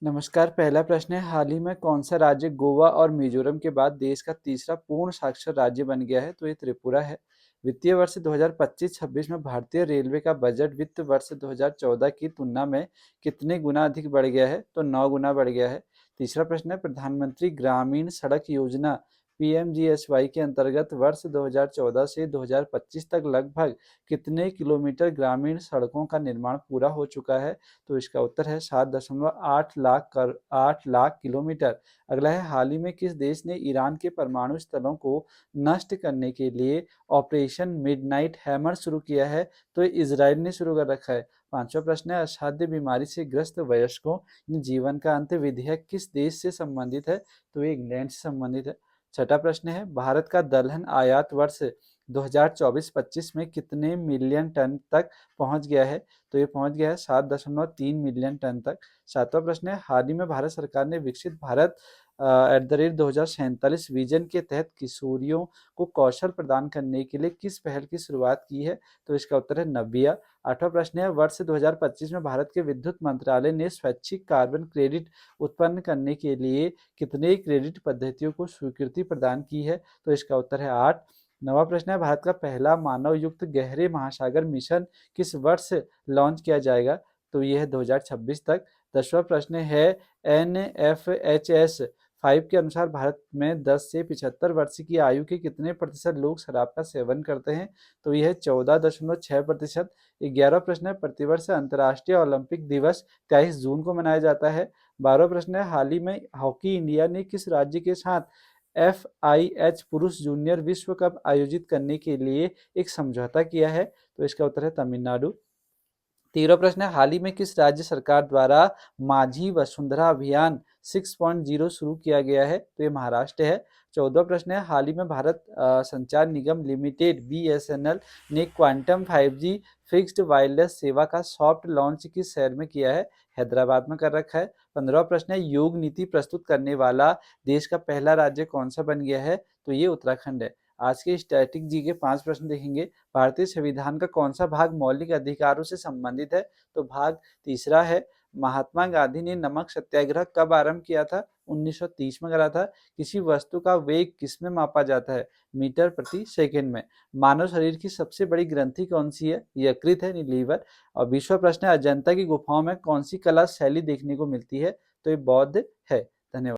नमस्कार। पहला प्रश्न है, हाल ही में कौन सा राज्य गोवा और मिजोरम के बाद देश का तीसरा पूर्ण साक्षर राज्य बन गया है? तो ये त्रिपुरा है। वित्तीय वर्ष 2025-26 में भारतीय रेलवे का बजट वित्त वर्ष 2014 की तुलना में कितने गुना अधिक बढ़ गया है? तो 9 गुना बढ़ गया है। तीसरा प्रश्न है, प्रधानमंत्री ग्रामीण सड़क योजना पीएमजीएसवाई के अंतर्गत वर्ष 2014 से 2025 तक लगभग कितने किलोमीटर ग्रामीण सड़कों का निर्माण पूरा हो चुका है? तो इसका उत्तर है 8 लाख किलोमीटर। अगला है, हाल ही में किस देश ने ईरान के परमाणु स्थलों को नष्ट करने के लिए ऑपरेशन मिडनाइट हैमर शुरू किया है? तो इजराइल ने शुरू कर रखा है। पांचवा प्रश्न है, असाध्य बीमारी से ग्रस्त वयस्कों जीवन का अंत विधेयक किस देश से संबंधित है? तो ये इंग्लैंड से संबंधित है। छठा प्रश्न है, भारत का दलहन आयात वर्ष 2024-25 में कितने मिलियन टन तक पहुंच गया है? तो ये पहुंच गया है 7.3 मिलियन टन तक। सातवां प्रश्न है, हाल ही में भारत सरकार ने विकसित भारत @2047 विजन के तहत किशोरियों को कौशल प्रदान करने के लिए किस पहल की शुरुआत की है? तो इसका उत्तर है नव्या। आठवां प्रश्न है, वर्ष 2025 में भारत के विद्युत मंत्रालय ने स्वैच्छिक कार्बन क्रेडिट उत्पन्न करने के लिए कितने क्रेडिट पद्धतियों को स्वीकृति प्रदान की है? तो इसका उत्तर है 8। नवा प्रश्न है, भारत का पहला मानव युक्त गहरे महासागर मिशन किस वर्ष लॉन्च किया जाएगा? तो यह है 2026 तक। 10वां प्रश्न है, NFHS 5 के अनुसार भारत में 10 से 75 वर्ष की आयु के कितने प्रतिशत लोग शराब का सेवन करते हैं? तो यह है 14.6%। 11वां प्रश्न है, प्रतिवर्ष अंतर्राष्ट्रीय ओलंपिक दिवस 23 जून को मनाया जाता है। 12वां प्रश्न है, हाल ही में हॉकी इंडिया ने किस राज्य के साथ FIH पुरुष जूनियर विश्व कप आयोजित करने के लिए एक समझौता किया है? तो इसका उत्तर है तमिलनाडु। 13वां प्रश्न है, हाल ही में किस राज्य सरकार द्वारा माझी वसुंधरा अभियान 6.0 शुरू किया गया है? तो ये महाराष्ट्र है। 14वां प्रश्न है, हाल ही में भारत संचार निगम लिमिटेड BSNL ने क्वांटम 5G फिक्स्ड वायरलेस सेवा का सॉफ्ट लॉन्च किस शहर में किया है? हैदराबाद में कर रखा है। 15वां प्रश्न है, योग नीति प्रस्तुत करने वाला देश का पहला राज्य कौन सा बन गया है? तो ये उत्तराखंड है। आज के स्टैटिक जी के 5 प्रश्न देखेंगे। भारतीय संविधान का कौन सा भाग मौलिक अधिकारों से संबंधित है? तो भाग तीसरा है। महात्मा गांधी ने नमक सत्याग्रह कब आरंभ किया था? 1930 में करा था। किसी वस्तु का वेग किसमें मापा जाता है? मीटर प्रति सेकंड में। मानव शरीर की सबसे बड़ी ग्रंथि कौन सी है? यकृत है, लीवर। और 20वां प्रश्न है, अजंता की गुफाओं में कौन सी कला शैली देखने को मिलती है? तो ये बौद्ध है। धन्यवाद।